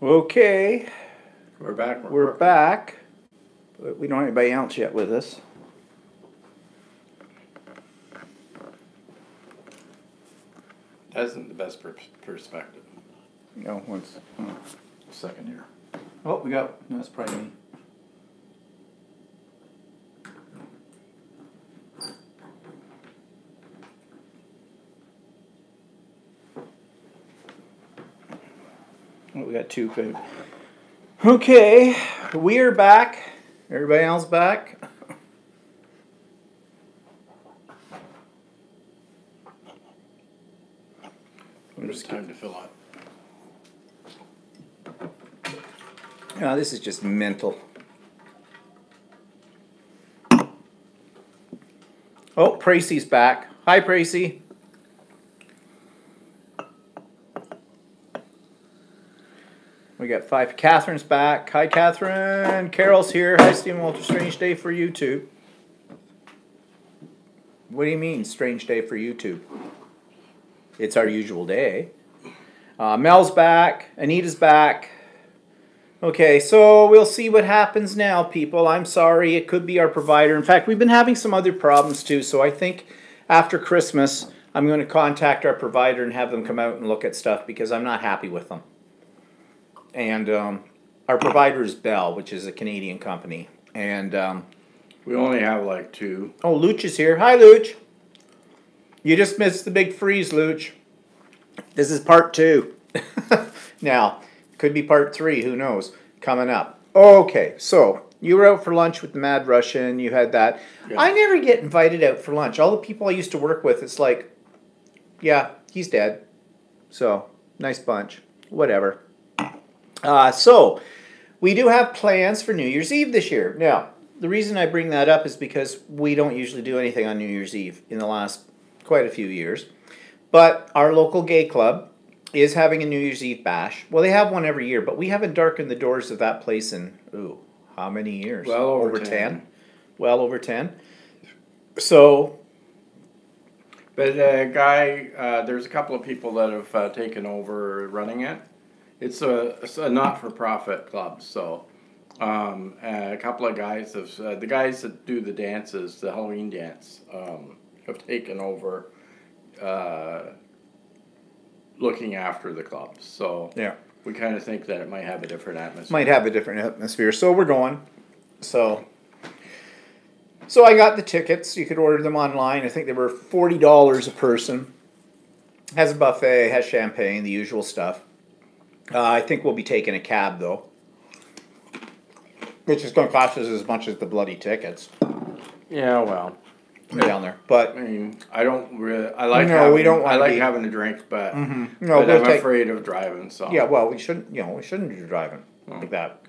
Okay, We're back. we're back, but we don't have anybody else yet with us. That isn't the best perspective. No, once second here. Oh, we got. No, that's probably me. Oh, we got two. Good. Okay, we are back. Everybody else back. There's time to fill up. Oh, this is just mental. Oh, Pracy's back. Hi, Pracy. We got five. Catherine's back. Hi, Catherine. Carol's here. Hi, Stephen Walter. Strange day for YouTube. What do you mean, strange day for YouTube? It's our usual day. Mel's back. Anita's back. Okay, so we'll see what happens now, people. I'm sorry, it could be our provider. In fact, we've been having some other problems too, so I think after Christmas, I'm going to contact our provider and have them come out and look at stuff because I'm not happy with them. And our provider is Bell, which is a Canadian company. And we only have like two. Oh, Luch is here. Hi, Luch. You just missed the big freeze, Luch. This is part 2. Now, could be part 3, who knows, coming up. Okay, so you were out for lunch with the Mad Russian, you had that. Yeah. I never get invited out for lunch. All the people I used to work with, it's like, yeah, he's dead. So, nice bunch. Whatever. So, we do have plans for New Year's Eve this year. Now, the reason I bring that up is because we don't usually do anything on New Year's Eve in the last quite a few years. But our local gay club is having a New Year's Eve bash. Well, they have one every year, but we haven't darkened the doors of that place in, how many years? Well over 10. Well over 10. So. But there's a couple of people that have taken over running it. It's a not-for-profit club, so a couple of guys have, the guys that do the dances, the Halloween dance, have taken over looking after the clubs. So yeah, we kind of think that it might have a different atmosphere. Might have a different atmosphere. So we're going. So I got the tickets. You could order them online. I think they were $40 a person. Has a buffet, has champagne, the usual stuff. I think we'll be taking a cab though, which is going to cost us as much as the bloody tickets. Yeah, well. Down there, but I mean, I don't really. I like. No, having, we don't. I like having a drink, but no, but I'm afraid of driving. So yeah, well, we shouldn't. We shouldn't be driving like that.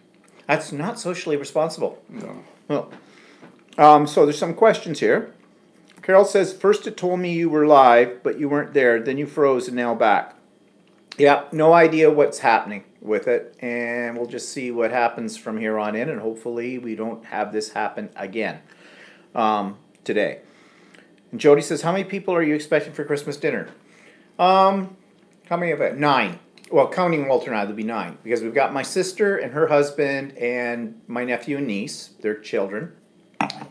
That's not socially responsible. No. Well, so there's some questions here. Carol says, first it told me you were live, but you weren't there. Then you froze and now back. Yeah, no idea what's happening with it, and we'll just see what happens from here on in, and hopefully we don't have this happen again today. And Jody says, how many people are you expecting for Christmas dinner? How many of it? 9. Well, counting Walter and I, there'll be 9. Because we've got my sister and her husband and my nephew and niece, their children,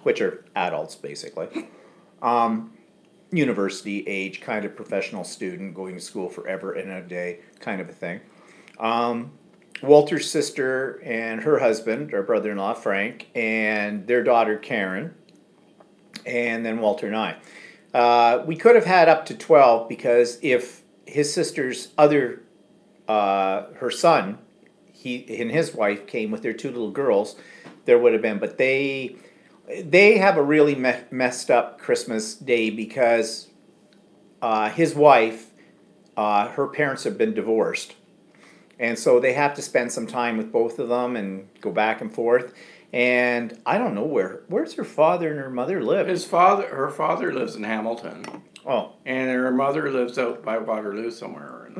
which are adults, basically. University age, kind of professional student, going to school forever and a day, kind of a thing. Walter's sister and her husband, our brother-in-law, Frank, and their daughter, Karen, and then Walter and I. We could have had up to 12 because if his sister's her son, he and his wife came with their 2 little girls, there would have been. But they have a really messed up Christmas day because his wife, her parents have been divorced. And so they have to spend some time with both of them and go back and forth. And I don't know where's her father and her mother live? Her father lives in Hamilton. Oh. And her mother lives out by Waterloo somewhere.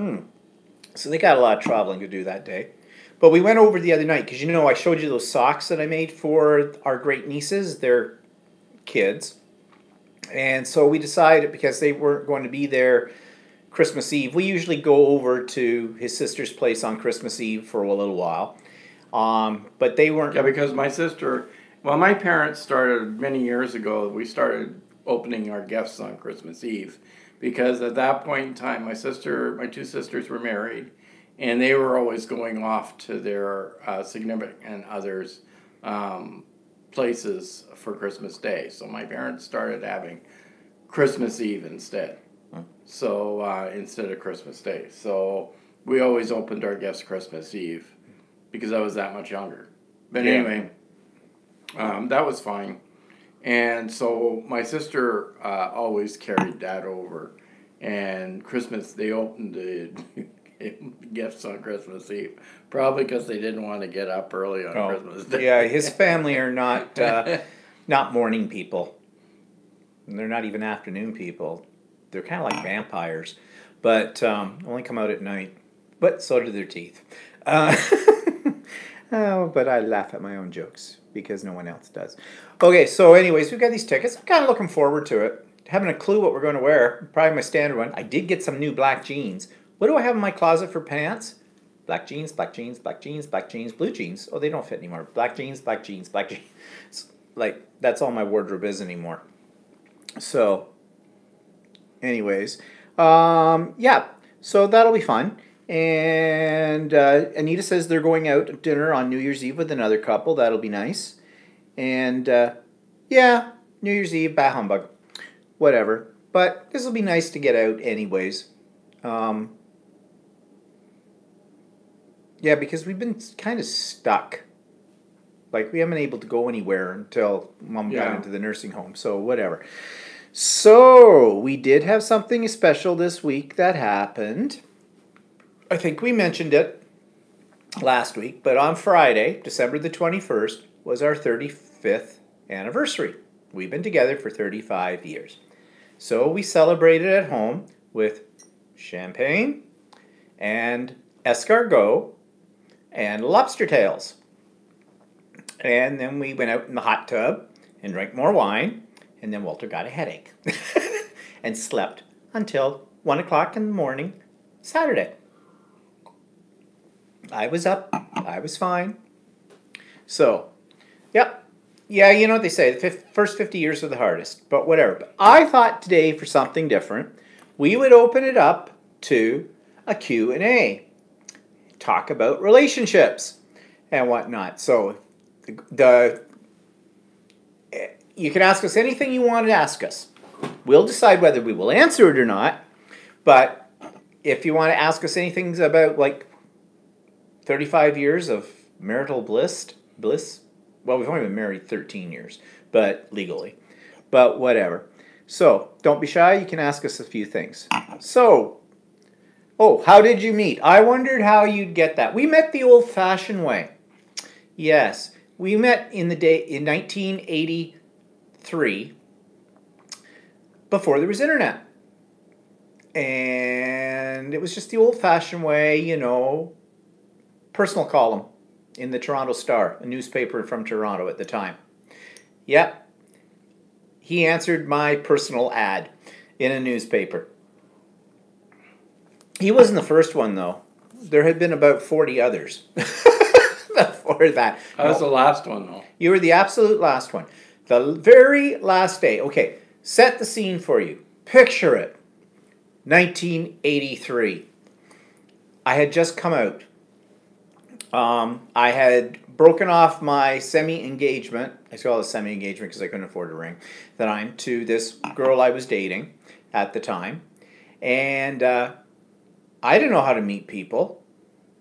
So they got a lot of traveling to do that day. But we went over the other night because, I showed you those socks that I made for our great nieces, their kids. And so we decided, because they weren't going to be there Christmas Eve. We usually go over to his sister's place on Christmas Eve for a little while. But they weren't. Yeah, because my sister, well, my parents started many years ago. We started opening our gifts on Christmas Eve because at that point in time, my two sisters were married, and they were always going off to their significant others' places for Christmas Day. So my parents started having Christmas Eve instead. So instead of Christmas Day. So we always opened our gifts Christmas Eve because I was that much younger. But anyway, that was fine. And so my sister always carried that over. And Christmas, they opened the gifts on Christmas Eve. Probably because they didn't want to get up early on Christmas Day. Yeah, his family are not morning people. And they're not even afternoon people. They're kind of like vampires, but only come out at night. But so do their teeth. Oh, but I laugh at my own jokes because no one else does. Okay, so anyways, we've got these tickets. I'm kind of looking forward to it. Having a clue what we're going to wear. Probably my standard one. I did get some new black jeans. What do I have in my closet for pants? Black jeans, black jeans, black jeans, black jeans, blue jeans. Oh, they don't fit anymore. Black jeans, black jeans, black jeans. It's like, that's all my wardrobe is anymore. So, anyways, yeah, so that'll be fun. And Anita says they're going out to dinner on New Year's Eve with another couple. That'll be nice. And yeah, New Year's Eve, bah humbug, whatever. But this will be nice to get out anyways. Yeah, because we've been kind of stuck. Like, we haven't been able to go anywhere until Mom got into the nursing home. So, whatever. So, we did have something special this week that happened. I think we mentioned it last week, but on Friday, December the 21st, was our 35th anniversary. We've been together for 35 years. So, we celebrated at home with champagne and escargot and lobster tails. And then we went out in the hot tub and drank more wine. And then Walter got a headache and slept until 1 o'clock in the morning Saturday. I was up. I was fine. So, yep. Yeah, you know what they say. The first 50 years are the hardest. But whatever. But I thought today, for something different, we would open it up to a Q&A. Talk about relationships and whatnot. So, you can ask us anything you want to ask us. We'll decide whether we will answer it or not. But if you want to ask us anything about like 35 years of marital bliss, well, we've only been married 13 years, but legally. But whatever. So, don't be shy. You can ask us a few things. So, how did you meet? I wondered how you'd get that. We met the old-fashioned way. Yes. We met in 1983, before there was internet. And it was just the old-fashioned way, you know, personal column in the Toronto Star, a newspaper from Toronto at the time. Yep. He answered my personal ad in a newspaper. He wasn't the first one, though. There had been about 40 others before that. I was the last one, though. You were the absolute last one. The very last day. Okay, set the scene for you. Picture it. 1983. I had just come out. I had broken off my semi-engagement. I call it a semi-engagement because I couldn't afford a ring. To this girl I was dating at the time. And I didn't know how to meet people,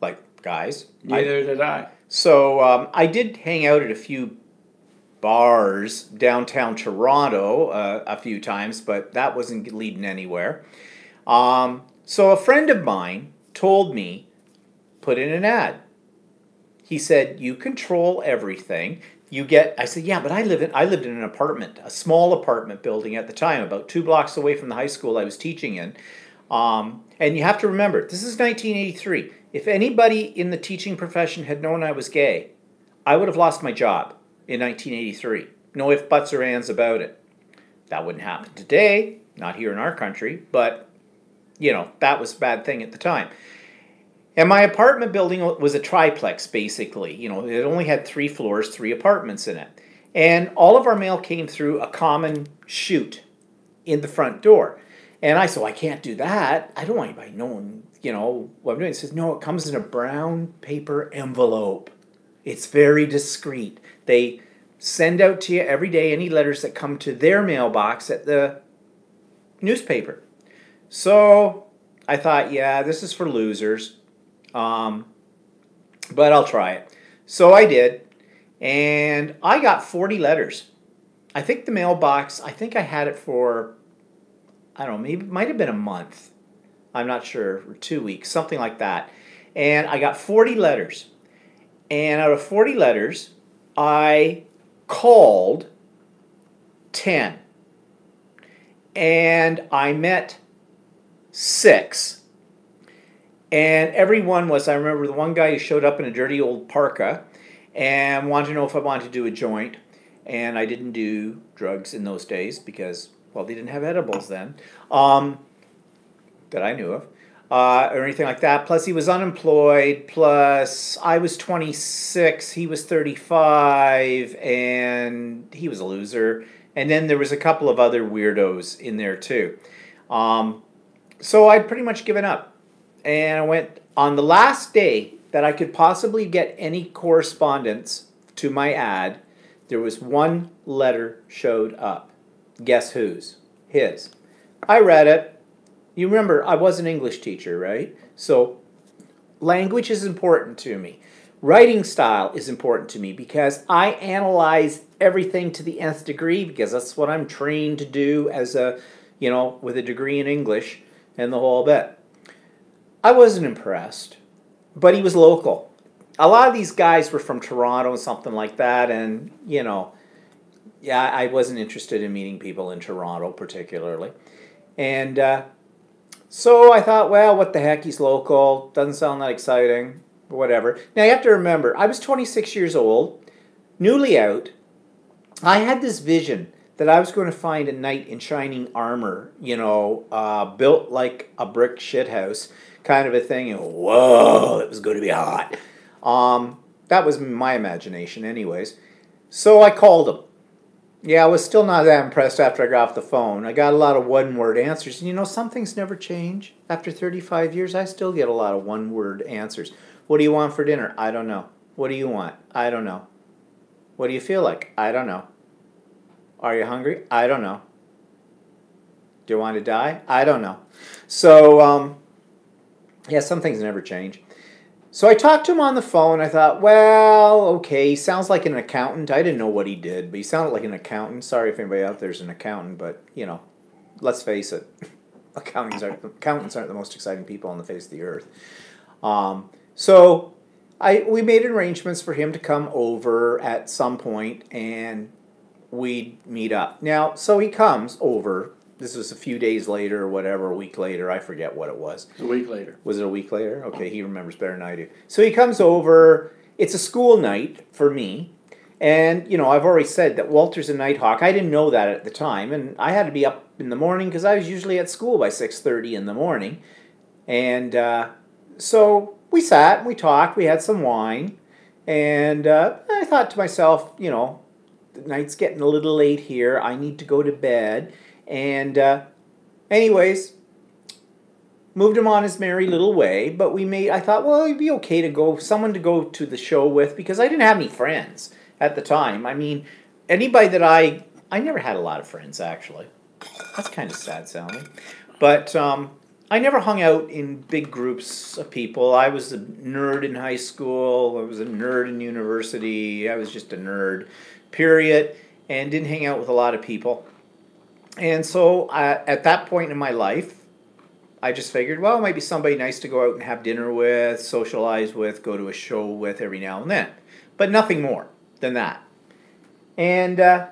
like guys. Neither did I. So I did hang out at a few bars downtown Toronto a few times, but that wasn't leading anywhere. So a friend of mine told me, put in an ad. He said, you control everything. I said, yeah, but I lived in an apartment, a small apartment building at the time, about 2 blocks away from the high school I was teaching in. And you have to remember, this is 1983. If anybody in the teaching profession had known I was gay, I would have lost my job in 1983. No ifs, buts, or ands about it. That wouldn't happen today, not here in our country, but, you know, that was a bad thing at the time. And my apartment building was a triplex, basically. You know, it only had 3 floors, 3 apartments in it. And all of our mail came through a common chute in the front door. And I said, well, I can't do that. I don't want anybody knowing, you know, what I'm doing. He says, no, it comes in a brown paper envelope. It's very discreet. They send out to you every day any letters that come to their mailbox at the newspaper. So I thought, yeah, this is for losers. But I'll try it. So I did. And I got 40 letters. I think the mailbox, I think I had it for, I don't know, maybe it might have been a month. I'm not sure, or 2 weeks, something like that. And I got 40 letters. And out of 40 letters, I called 10. And I met 6. And every one was, I remember the one guy who showed up in a dirty old parka and wanted to know if I wanted to do a joint. And I didn't do drugs in those days because, well, they didn't have edibles then, that I knew of, or anything like that. Plus, he was unemployed. Plus, I was 26, he was 35, and he was a loser. And then there was a couple of other weirdos in there too. So I'd pretty much given up. And I went on the last day that I could possibly get any correspondence to my ad. There was one letter showed up. Guess whose? His. I read it. You remember, I was an English teacher, right? So language is important to me. Writing style is important to me because I analyze everything to the nth degree because that's what I'm trained to do as a, you know, with a degree in English and the whole bit. I wasn't impressed, but he was local. A lot of these guys were from Toronto and something like that, and, you know, yeah, I wasn't interested in meeting people in Toronto particularly. And so I thought, well, what the heck, he's local, doesn't sound that exciting, whatever. Now, you have to remember, I was 26 years old, newly out. I had this vision that I was going to find a knight in shining armor, you know, built like a brick shithouse kind of a thing, and whoa, it was going to be hot. That was my imagination anyways. So I called him. Yeah, I was still not that impressed after I got off the phone. I got a lot of one-word answers. And you know, some things never change. After 35 years, I still get a lot of one-word answers. What do you want for dinner? I don't know. What do you want? I don't know. What do you feel like? I don't know. Are you hungry? I don't know. Do you want to die? I don't know. So, yeah, some things never change. So I talked to him on the phone. I thought, well, okay, he sounds like an accountant. I didn't know what he did, but he sounded like an accountant. Sorry if anybody out there is an accountant, but, you know, let's face it. Accountants aren't the most exciting people on the face of the earth. So we made arrangements for him to come over at some point, and we'd meet up. Now, so he comes over. This was a few days later or whatever, a week later. I forget what it was. A week later. Was it a week later? Okay, he remembers better than I do. So he comes over. It's a school night for me. And, you know, I've already said that Walter's a Nighthawk. I didn't know that at the time. And I had to be up in the morning because I was usually at school by 6:30 in the morning. And so we sat and we talked. We had some wine. And I thought to myself, you know, the night's getting a little late here. I need to go to bed. And anyways, moved him on his merry little way. But I thought, well, it'd be okay to go, someone to go to the show with because I didn't have any friends at the time. I mean, anybody that I never had a lot of friends, actually. That's kind of sad sounding. But I never hung out in big groups of people. I was a nerd in high school. I was a nerd in university. I was just a nerd, period, and didn't hang out with a lot of people. And so at that point in my life, I just figured, well, it might be somebody nice to go out and have dinner with, socialize with, go to a show with every now and then. But nothing more than that. And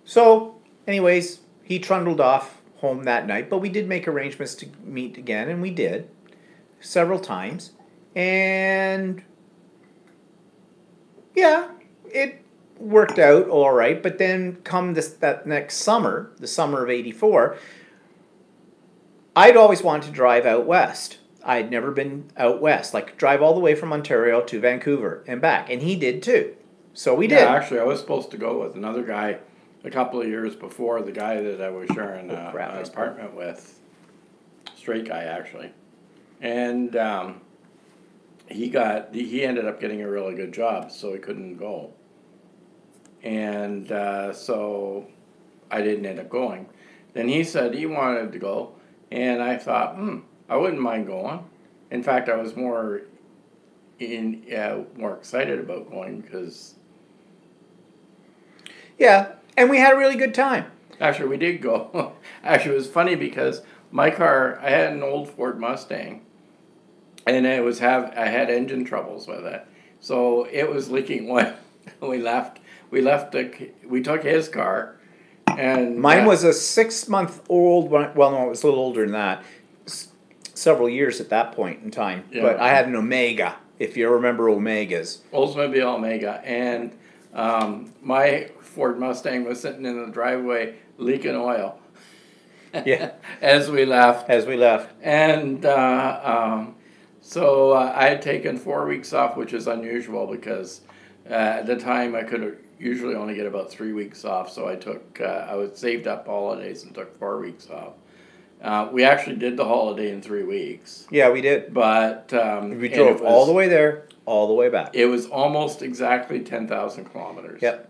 so, anyways, he trundled off home that night. But we did make arrangements to meet again, and we did several times. And yeah, it worked out all right, but then come that next summer, the summer of '84, I'd always wanted to drive out west. I'd never been out west, like drive all the way from Ontario to Vancouver and back, and he did too. So we did. Yeah, actually, I was supposed to go with another guy a couple of years before, the guy that I was sharing an apartment with. Straight guy, actually. And he ended up getting a really good job, so he couldn't go. And so I didn't end up going. Then he said he wanted to go, and I thought, I wouldn't mind going. In fact, I was more excited about going because. Yeah, and we had a really good time. Actually, we did go. Actually, it was funny because my car, I had an old Ford Mustang, and I had engine troubles with it, so it was leaking oil. We took his car, and mine was a 6-month-old. Well, no, it was a little older than that. Several years at that point in time. Yeah. But I had an Omega, if you remember Omegas. Oldsmobile Omega, and my Ford Mustang was sitting in the driveway leaking oil. Yeah. As we left. And so I had taken 4 weeks off, which is unusual because at the time I could usually only get about 3 weeks off. So I was saved up holidays and took 4 weeks off. We actually did the holiday in 3 weeks. Yeah, we did. But we drove all the way there, all the way back. It was almost exactly 10,000 kilometers. Yep.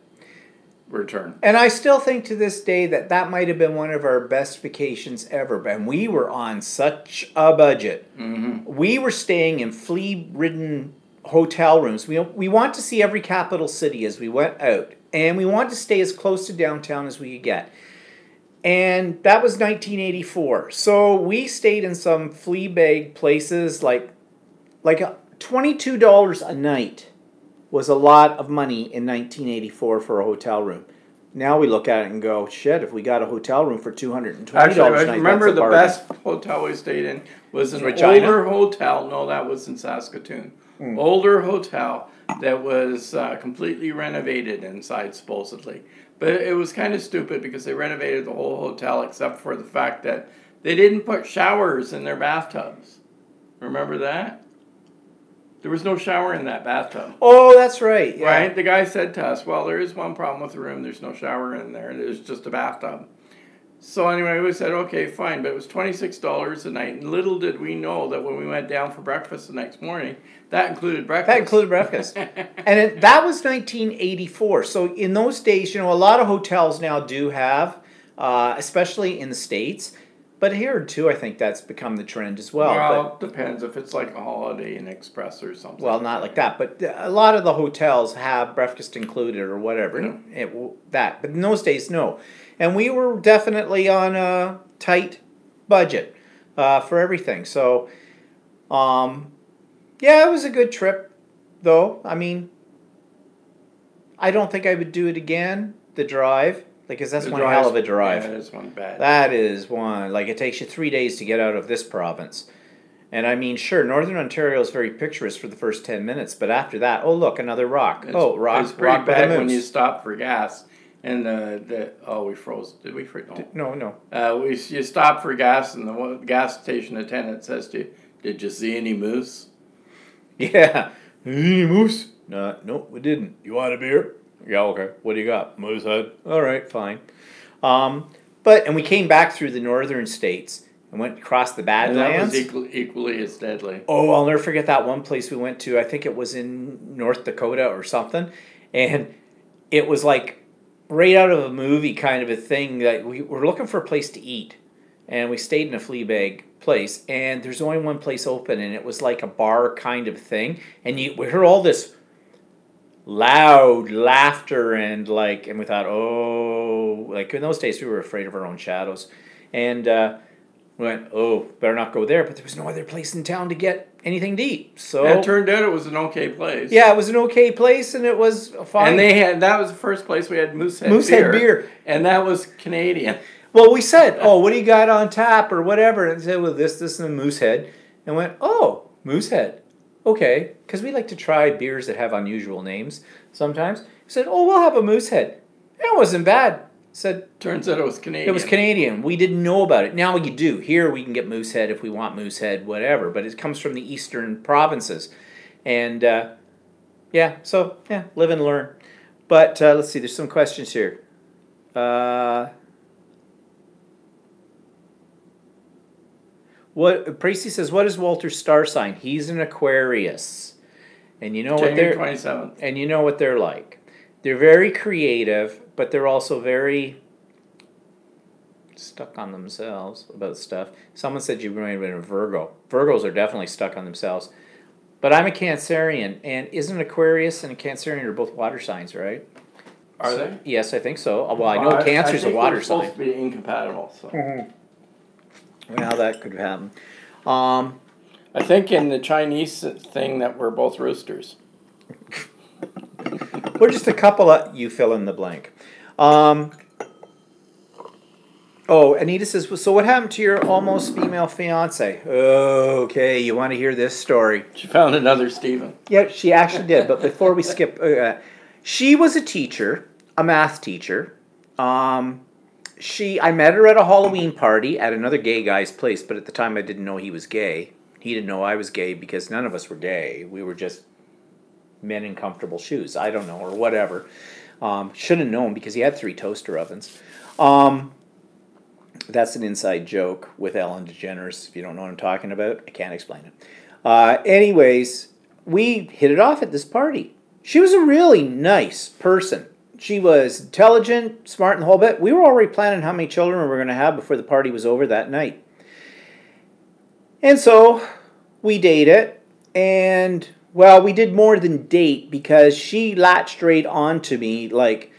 Return. And I still think to this day that might have been one of our best vacations ever. And we were on such a budget. Mm-hmm. We were staying in flea-ridden hotel rooms. We want to see every capital city as we went out. And we wanted to stay as close to downtown as we could get. And that was 1984. So we stayed in some flea bag places like $22 a night was a lot of money in 1984 for a hotel room. Now we look at it and go, shit, if we got a hotel room for $220 Actually, a night, I remember the bargain. best hotel we stayed in was an Regina? older hotel. No, that was in Saskatoon. Older hotel that was completely renovated inside, supposedly. But it was kind of stupid because they renovated the whole hotel except for the fact that they didn't put showers in their bathtubs. Remember that? There was no shower in that bathtub. Oh, that's right. Yeah. Right? The guy said to us, well, there is one problem with the room. There's no shower in there. There's just a bathtub. So anyway, we said, okay, fine. But it was $26 a night. And little did we know that when we went down for breakfast the next morning, that included breakfast. That included breakfast. And that was 1984. So in those days, a lot of hotels now do have, especially in the States. But here, too, I think that's become the trend as well. Well, it depends if it's like a Holiday Inn Express or something. Well, not like that. But a lot of the hotels have breakfast included or whatever. Yeah. But in those days, no. And we were definitely on a tight budget for everything. So, yeah, it was a good trip, though. I mean, I don't think I would do it again, the drive. Because that's one hell of a drive. Yeah, that is one bad. That is one. Like, it takes you 3 days to get out of this province. And I mean, sure, Northern Ontario is very picturesque for the first 10 minutes. But after that, oh, look, another rock. Rock. It's pretty bad when you stop for gas. And we froze. Did we freeze? No. You stop for gas, and the gas station attendant says to you, "Did you see any moose?" Yeah. Any moose? No, we didn't. You want a beer? Yeah, okay. What do you got? Moosehead. All right, fine. And we came back through the northern states and went across the Badlands. And that was equally as deadly. Oh, I'll never forget that one place we went to. I think it was in North Dakota or something. And it was like right out of a movie kind of a thing that we were looking for a place to eat. And we stayed in a flea bag place. And there's only one place open. And it was like a bar kind of thing. And we heard all this loud laughter and we thought, in those days we were afraid of our own shadows. And we went, better not go there. But there was no other place in town to get anything to eat. So it turned out it was an okay place. Yeah, it was an okay place, and it was fine. And that was the first place we had Moosehead beer. And that was Canadian. Well, we said, what do you got on tap or whatever? And they said, well, this, and Moosehead. And went, Moosehead. Okay, because we like to try beers that have unusual names sometimes. We said, we'll have a Moosehead. It wasn't bad. Said Turns out it was Canadian. it was Canadian. We didn't know about it. Now you do. Here we can get Moosehead if we want Moosehead, whatever. But it comes from the eastern provinces. And yeah, so yeah, live and learn. But let's see, there's some questions here. What Precy says, what is Walter's star sign? He's an Aquarius. And you know what January they're 27th. and you know what they're like. They're very creative, but they're also very stuck on themselves about stuff. Someone said you might have been a Virgo. Virgos are definitely stuck on themselves. But I'm a Cancerian, and isn't Aquarius and a Cancerian are both water signs, right? Are they? Yes, I think so. Well, I know Cancer's a water sign. They're supposed to be incompatible. So. Well, that could happen. I think in the Chinese thing that we're both roosters. We're just a couple of... You fill in the blank. Oh, Anita says, so what happened to your almost female fiance? Okay, you want to hear this story? She found another Stephen. Yeah, she actually did. But before we skip... she was a teacher, a math teacher. I met her at a Halloween party at another gay guy's place, but at the time I didn't know he was gay. He didn't know I was gay because none of us were gay. We were just men in comfortable shoes. I don't know, or whatever. Should have known because he had 3 toaster ovens. That's an inside joke with Ellen DeGeneres. If you don't know what I'm talking about, I can't explain it. Anyways, we hit it off at this party. She was a really nice person. She was intelligent, smart, and the whole bit. We were already planning how many children we were going to have before the party was over that night. And so we dated, and, well, we did more than date because she latched right onto me like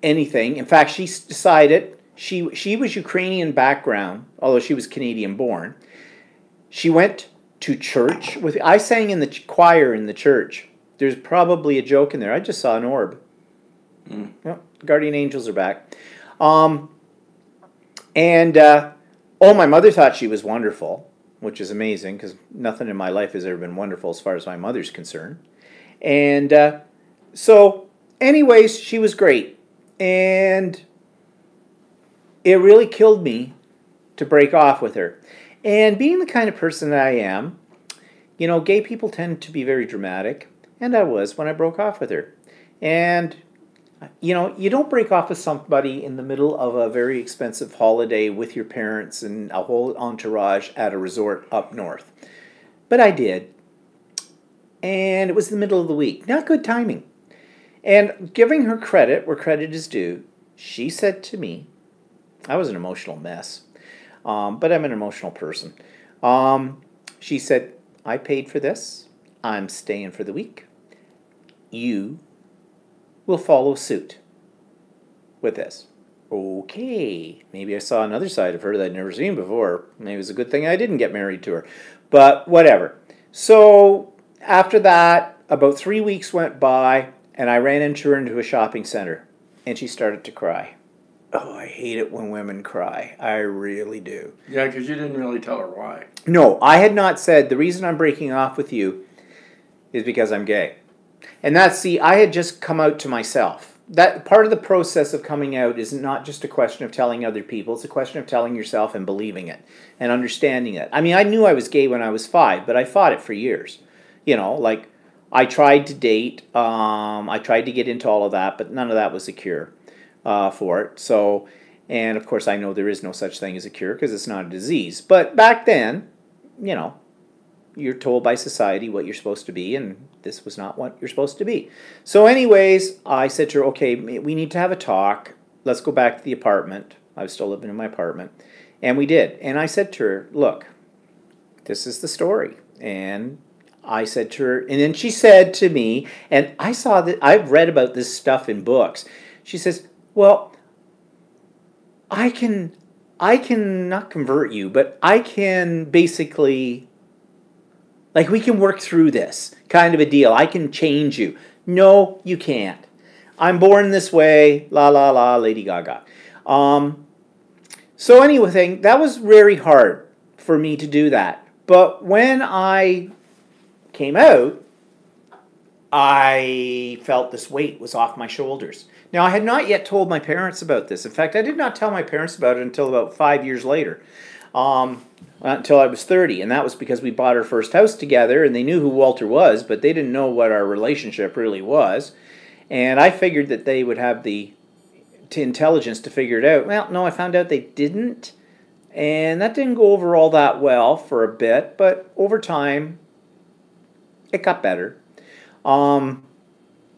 anything. In fact, she decided... She was Ukrainian background, although she was Canadian born. She went to church with... I sang in the choir in the church. There's probably a joke in there. I just saw an orb. Yep, guardian angels are back. Oh, my mother thought she was wonderful, which is amazing because nothing in my life has ever been wonderful as far as my mother's concerned. And so, anyways, she was great. And... it really killed me to break off with her. And being the kind of person that I am, you know, gay people tend to be very dramatic. And I was when I broke off with her. And, you know, you don't break off with somebody in the middle of a very expensive holiday with your parents and a whole entourage at a resort up north. But I did. And it was the middle of the week. Not good timing. And giving her credit where credit is due, she said to me, I was an emotional mess, but I'm an emotional person. She said, I paid for this. I'm staying for the week. You will follow suit with this. Okay. Maybe I saw another side of her that I'd never seen before. Maybe it was a good thing I didn't get married to her. But whatever. So after that, about 3 weeks went by, and I ran into her into a shopping center, and she started to cry. Oh, I hate it when women cry. I really do. Yeah, because you didn't really tell her why. No, I had not said, the reason I'm breaking off with you is because I'm gay. And that's, see, I had just come out to myself. That part of the process of coming out is not just a question of telling other people. It's a question of telling yourself and believing it and understanding it. I mean, I knew I was gay when I was 5, but I fought it for years. You know, like, I tried to date. I tried to get into all of that, but none of that was a cure. For it. So, and of course I know there is no such thing as a cure because it's not a disease. But back then, you know, you're told by society what you're supposed to be, and this was not what you're supposed to be. So anyways, I said to her, okay, we need to have a talk. Let's go back to the apartment. I was still living in my apartment. And we did. And I said to her, look, this is the story. And I said to her, and then she said to me, and I saw that, I've read about this stuff in books. She says, well, I can not convert you, but I can basically, like, we can work through this kind of a deal. I can change you. No, you can't. I'm born this way, la la la, Lady Gaga. So anyway, that was very hard for me to do that. But when I came out, I felt this weight was off my shoulders. Now, I had not yet told my parents about this. In fact, I did not tell my parents about it until about 5 years later, until I was 30. And that was because we bought our first house together, and they knew who Walter was, but they didn't know what our relationship really was. And I figured that they would have the intelligence to figure it out. Well, no, I found out they didn't. And that didn't go over all that well for a bit, but over time, it got better.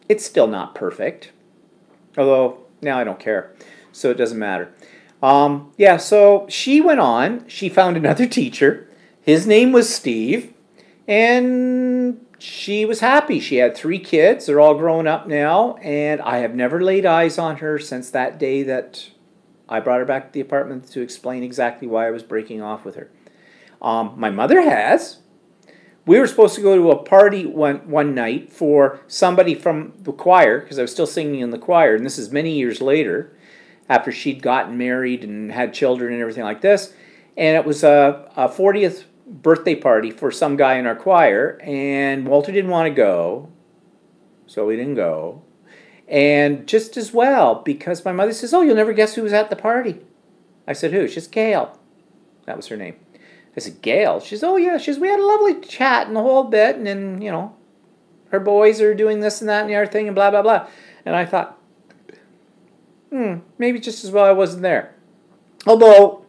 It's still not perfect. Although, now I don't care. So it doesn't matter. Yeah, so she went on. She found another teacher. His name was Steve. And she was happy. She had 3 kids. They're all grown up now. And I have never laid eyes on her since that day that I brought her back to the apartment to explain exactly why I was breaking off with her. My mother has. We were supposed to go to a party one night for somebody from the choir, because I was still singing in the choir, and this is many years later, after she'd gotten married and had children and everything like this. And it was a 40th birthday party for some guy in our choir, and Walter didn't want to go, so we didn't go. And just as well, because my mother says, oh, you'll never guess who was at the party. I said, who? She says, Gail. That was her name. I said, Gail? She says, oh, yeah. She says, we had a lovely chat and the whole bit, and then, you know, her boys are doing this and that and the other thing and blah, blah, blah. And I thought, maybe just as well I wasn't there. Although,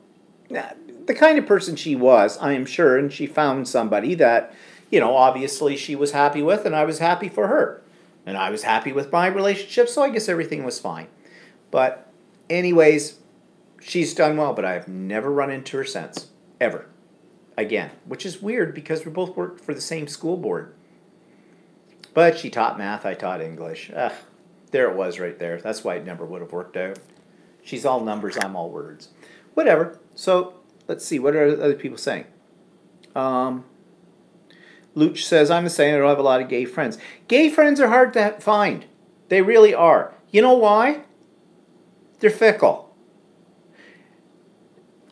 the kind of person she was, I am sure, and she found somebody that, you know, obviously she was happy with, and I was happy for her. And I was happy with my relationship, so I guess everything was fine. But anyways, she's done well, but I have never run into her since. Ever. Again. Which is weird because we both worked for the same school board. But she taught math, I taught English. There it was right there. That's why it never would have worked out. She's all numbers, I'm all words. Whatever. So, let's see. What are other people saying? Luch says, I'm the same. I don't have a lot of gay friends. Gay friends are hard to find. They really are. You know why? They're fickle.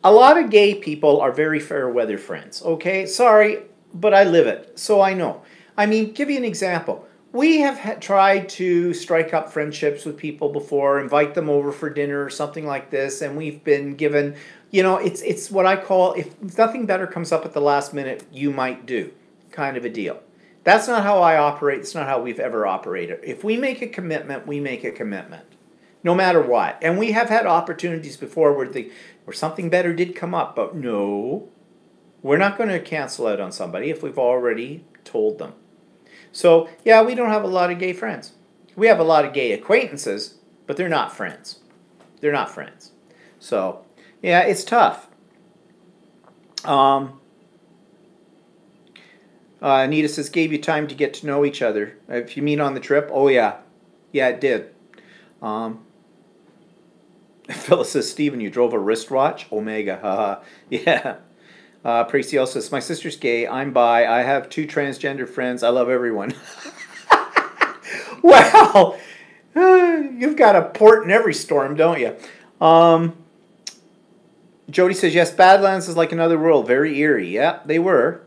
A lot of gay people are very fair weather friends. Okay? Sorry, but I live it. So I know. I mean, give you an example. We have tried to strike up friendships with people before, invite them over for dinner or something like this, and we've been given, you know, it's what I call, if nothing better comes up at the last minute, you might do kind of a deal. That's not how I operate. It's not how we've ever operated. If we make a commitment, we make a commitment, no matter what. And we have had opportunities before where something better did come up, but no, we're not going to cancel out on somebody if we've already told them. So, yeah, we don't have a lot of gay friends. We have a lot of gay acquaintances, but they're not friends. They're not friends. So, yeah, it's tough. Anita says, gave you time to get to know each other. If you mean on the trip, oh, yeah. Yeah, it did. Phyllis says, Stephen, you drove a wristwatch? Omega, haha. Yeah. Preciel says, my sister's gay, I'm bi, I have 2 transgender friends, I love everyone. Well, you've got a port in every storm, don't you? Jody says, yes, Badlands is like another world, very eerie. Yeah, they were.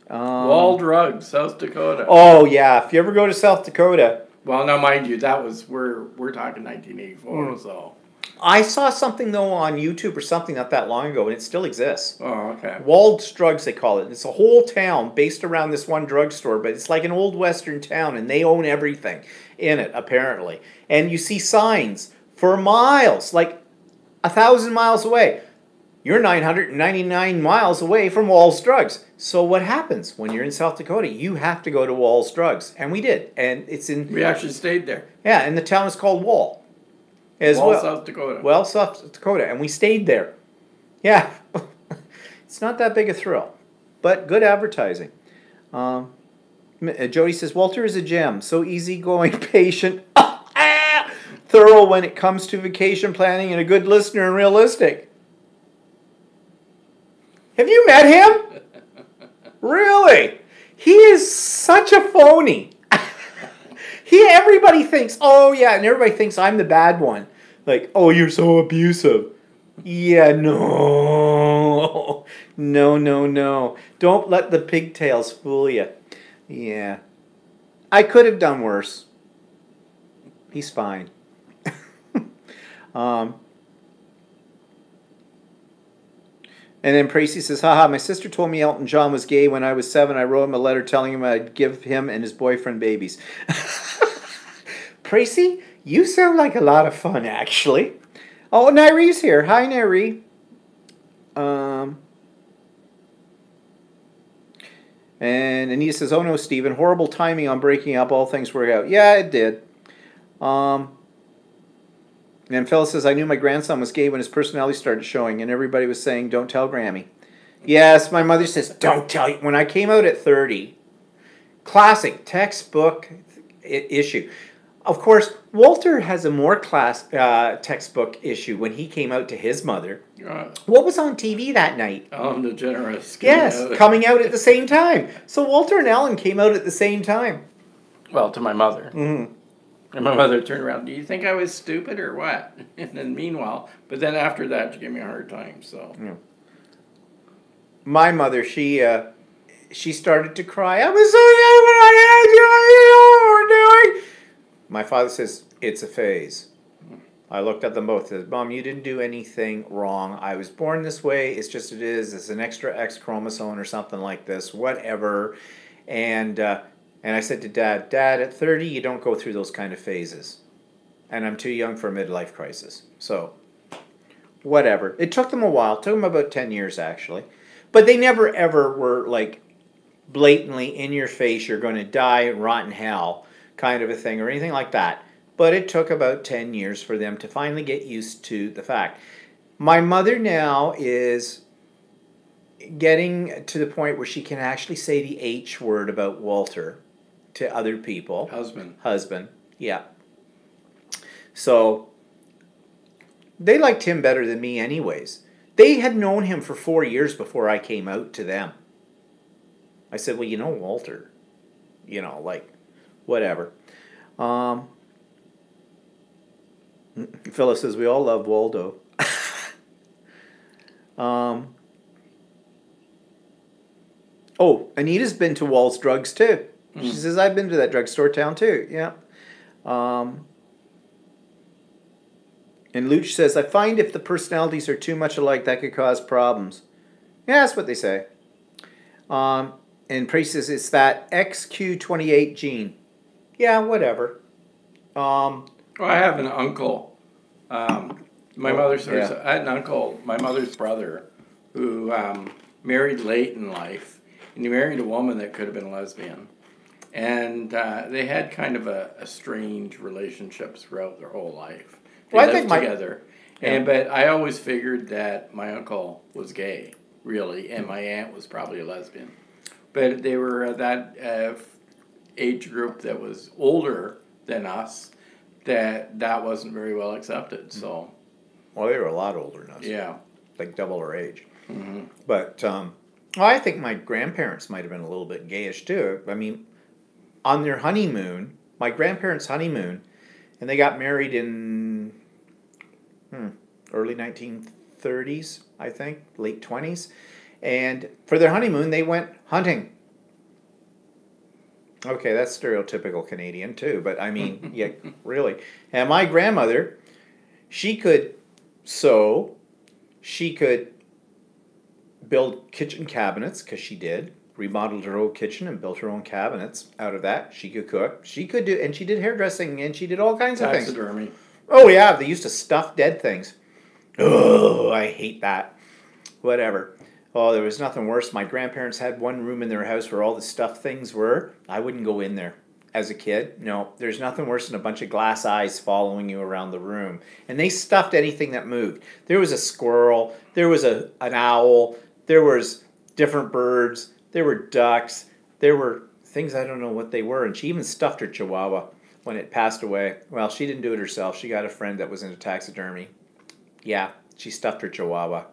Wall Drugs, South Dakota. Oh, yeah, if you ever go to South Dakota. Well, now mind you, that was, we're talking 1984, so. I saw something, though, on YouTube or something not that long ago, and it still exists. Oh, okay. Walled Drugs, they call it. It's a whole town based around this one drugstore, but it's like an old western town, and they own everything in it, apparently. And you see signs for miles, like 1,000 miles away. You're 999 miles away from Wall's Drugs. So what happens when you're in South Dakota? You have to go to Wall's Drugs. And we did. And it's in... We actually stayed there. Yeah, and the town is called Wall. Wall, South Dakota. Well, South Dakota. And we stayed there. Yeah. It's not that big a thrill. But good advertising. Jody says, Walter is a gem. So easygoing, patient, thorough when it comes to vacation planning, and a good listener and realistic. Have you met him? Really? He is such a phony. Everybody thinks, oh yeah, and everybody thinks I'm the bad one. Like, oh, you're so abusive. Yeah, no. No. Don't let the pigtails fool you. Yeah. I could have done worse. He's fine. um, and then Tracy says, haha, my sister told me Elton John was gay when I was 7. I wrote him a letter telling him I'd give him and his boyfriend babies. Tracy, you sound like a lot of fun, actually. Oh, Nairee's here. Hi, Nairee. And Anita says, oh no, Stephen, horrible timing on breaking up. All things work out. Yeah, it did. And Phyllis says, I knew my grandson was gay when his personality started showing, and everybody was saying, don't tell Grammy. Yes, my mother says, don't tell you. When I came out at 30, classic textbook issue. Of course, Walter has a more textbook issue when he came out to his mother. What was on TV that night? Ellen DeGeneres. Yes, coming out at the same time. So Walter and Ellen came out at the same time. Well, to my mother. Mm-hmm. And my mother turned around, do you think I was stupid or what? And then meanwhile, but then after that, she gave me a hard time, so. Yeah. My mother, she started to cry. I was so young when I had you. I didn't know what we were doing. My father says, it's a phase. I looked at them both and said, Mom, you didn't do anything wrong. I was born this way. It's just it is. It's an extra X chromosome or something like this, whatever. And I said to Dad, at 30, you don't go through those kind of phases. And I'm too young for a midlife crisis. So, whatever. It took them a while. It took them about 10 years, actually. But they never, ever were, like, blatantly in your face, you're going to die and rot in hell kind of a thing or anything like that. But it took about 10 years for them to finally get used to the fact. My mother now is getting to the point where she can actually say the H word about Walter to other people. Husband, yeah. So, they liked him better than me anyways. They had known him for 4 years before I came out to them. I said, well, you know Walter. You know, like, whatever. Phyllis says, we all love Waldo. Oh, Anita's been to Wall's Drugs too. She says, I've been to that drugstore town too. Yeah. And Luch says, I find if the personalities are too much alike, that could cause problems. Yeah, that's what they say. And Priest says, it's that XQ28 gene. Yeah, whatever. Well, I have an uncle. My mother's I had an uncle, my mother's brother, who married late in life. And he married a woman that could have been lesbian. And they had kind of a strange relationship throughout their whole life. They lived together. But I always figured that my uncle was gay, really, and my aunt was probably a lesbian. But they were that age group that was older than us, that wasn't very well accepted. So, well, they were a lot older than us. Yeah, like double our age. Mm-hmm. But well, I think my grandparents might have been a little bit gayish too. I mean, on their honeymoon, my grandparents' honeymoon, and they got married in early 1930s, I think, late 20s. And for their honeymoon, they went hunting. Okay, that's stereotypical Canadian too, but I mean, yeah, really. And my grandmother, she could sew, she could build kitchen cabinets, because she did, remodeled her old kitchen and built her own cabinets out of that. She could cook. She could do, and she did hairdressing, and she did all kinds of things. Taxidermy. Oh yeah, they used to stuff dead things. Oh, I hate that. Whatever. Oh, there was nothing worse. My grandparents had one room in their house where all the stuffed things were. I wouldn't go in there as a kid. No, there's nothing worse than a bunch of glass eyes following you around the room. And they stuffed anything that moved. There was a squirrel. There was an owl. There was different birds. There were ducks. There were things I don't know what they were. And she even stuffed her chihuahua when it passed away. Well, she didn't do it herself. She got a friend that was into taxidermy. Yeah, she stuffed her chihuahua.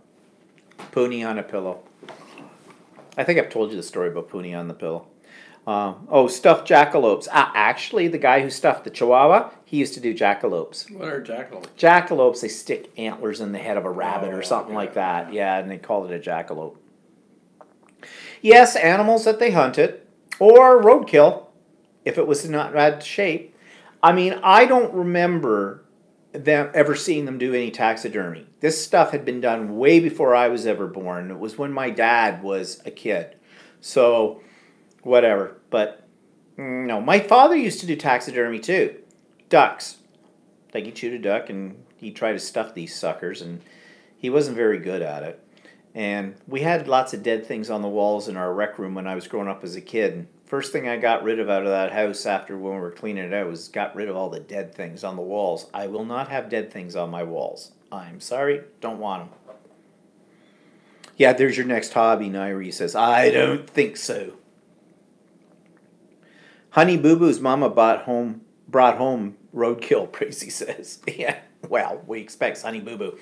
Poonie on a pillow. I think I've told you the story about Poonie on the pillow. Stuffed jackalopes. Actually, the guy who stuffed the chihuahua, he used to do jackalopes. What are jackalopes? Jackalopes, they stick antlers in the head of a rabbit or something like that. Yeah, and they called it a jackalope. Yes, animals that they hunted, or roadkill. if it was in not bad shape. I mean, I don't remember them ever seeing them do any taxidermy. This stuff had been done way before I was ever born. It was when my dad was a kid. So, whatever. But, no. My father used to do taxidermy too. Ducks. Like, he'd shoot a duck and he'd try to stuff these suckers, and he wasn't very good at it. And we had lots of dead things on the walls in our rec room when I was growing up as a kid. And first thing I got rid of out of that house after when we were cleaning it out was got rid of all the dead things on the walls. I will not have dead things on my walls. I'm sorry, don't want them. Yeah, there's your next hobby, Nairi says. I don't think so. Honey Boo Boo's mama brought home roadkill, Tracy says. Yeah, well, we expect Honey Boo Boo.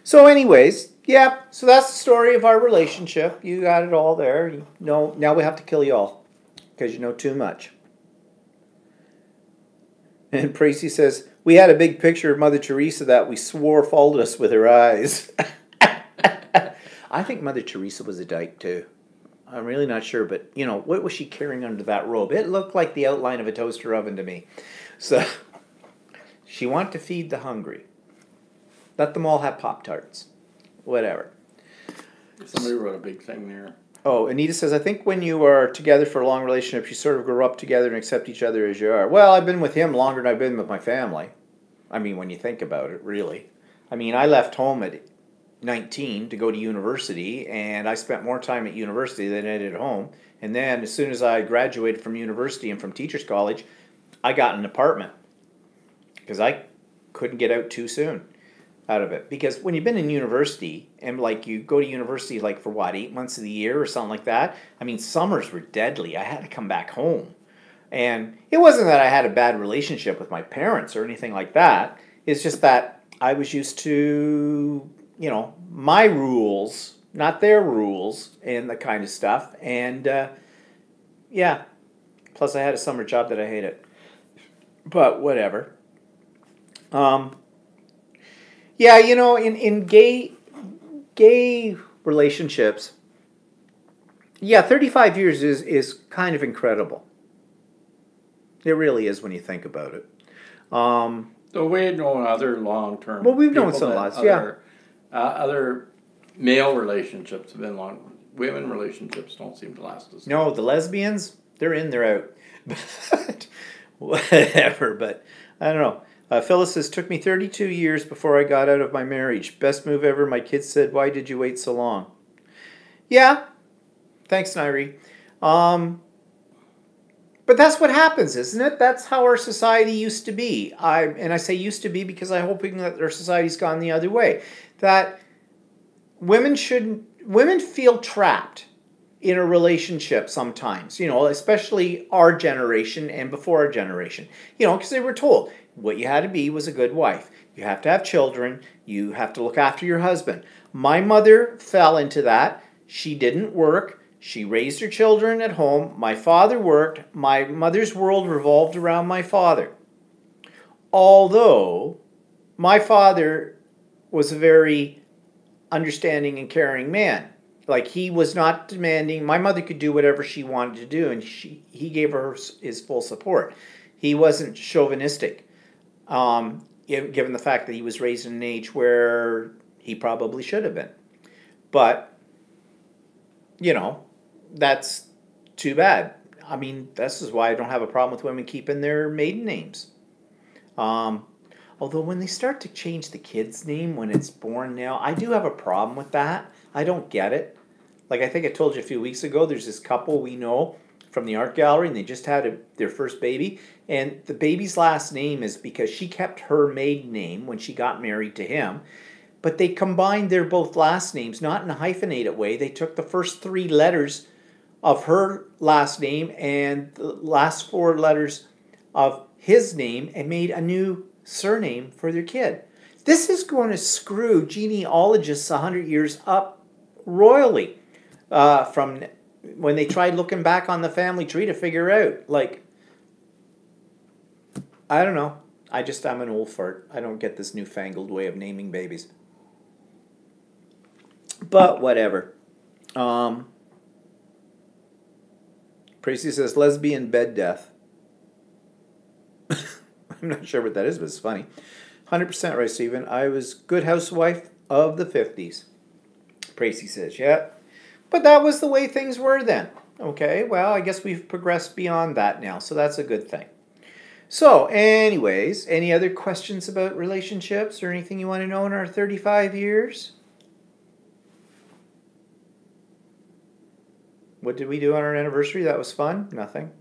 So anyways, yeah, so that's the story of our relationship. You got it all there. You know, now we have to kill you all because you know too much. And Tracy says, we had a big picture of Mother Teresa that we swore followed us with her eyes. I think Mother Teresa was a dyke too. I'm really not sure, but, you know, what was she carrying under that robe? It looked like the outline of a toaster oven to me. So, she wanted to feed the hungry. Let them all have Pop-Tarts. Whatever. Somebody wrote a big thing there. Oh, Anita says, I think when you are together for a long relationship, you sort of grow up together and accept each other as you are. Well, I've been with him longer than I've been with my family. I mean, when you think about it, really. I mean, I left home at 19 to go to university, and I spent more time at university than I did at home. And then as soon as I graduated from university and from teacher's college, I got an apartment because I couldn't get out too soon out of it. Because when you've been in university and like you go to university like for what, 8 months of the year or something like that, I mean, summers were deadly. I had to come back home. And it wasn't that I had a bad relationship with my parents or anything like that. It's just that I was used to, you know, my rules, not their rules, and the kind of stuff. And, yeah. Plus, I had a summer job that I hated. But, whatever. Yeah, you know, in gay relationships, yeah, 35 years is kind of incredible. It really is when you think about it. So we know other long-term. Well, we've known some lots, yeah. Other male relationships have been long. Women relationships don't seem to last as long. No, the lesbians, they're in, they're out. But whatever, but I don't know. Phyllis says, took me 32 years before I got out of my marriage. Best move ever. My kids said, why did you wait so long? Yeah. Thanks, Nairi. But that's what happens, isn't it? That's how our society used to be. And I say used to be because I'm hoping that our society's gone the other way. That women feel trapped in a relationship sometimes, you know, especially our generation and before our generation. You know, because they were told what you had to be was a good wife. You have to have children. You have to look after your husband. My mother fell into that. She didn't work. She raised her children at home. My father worked. My mother's world revolved around my father. Although my father was a very understanding and caring man. Like, he was not demanding. My mother could do whatever she wanted to do, and he gave her his full support. He wasn't chauvinistic, given the fact that he was raised in an age where he probably should have been. But, you know, that's too bad. I mean, this is why I don't have a problem with women keeping their maiden names. Although when they start to change the kid's name when it's born now, I do have a problem with that. I don't get it. Like, I think I told you a few weeks ago, there's this couple we know from the art gallery, and they just had their first baby. And the baby's last name is because she kept her maiden name when she got married to him. But they combined their both last names, not in a hyphenated way. They took the first 3 letters of her last name and the last 4 letters of his name and made a new surname for their kid. This is going to screw genealogists 100 years up royally from when they tried looking back on the family tree to figure out, like, I don't know. I'm an old fart. I don't get this newfangled way of naming babies. But whatever. Tracy says lesbian bed death. I'm not sure what that is, but it's funny. 100% right, Stephen. I was good housewife of the 50s. Tracy says, yeah. But that was the way things were then. Okay, well, I guess we've progressed beyond that now, so that's a good thing. So, anyways, any other questions about relationships or anything you want to know in our 35 years? What did we do on our anniversary? That was fun? Nothing.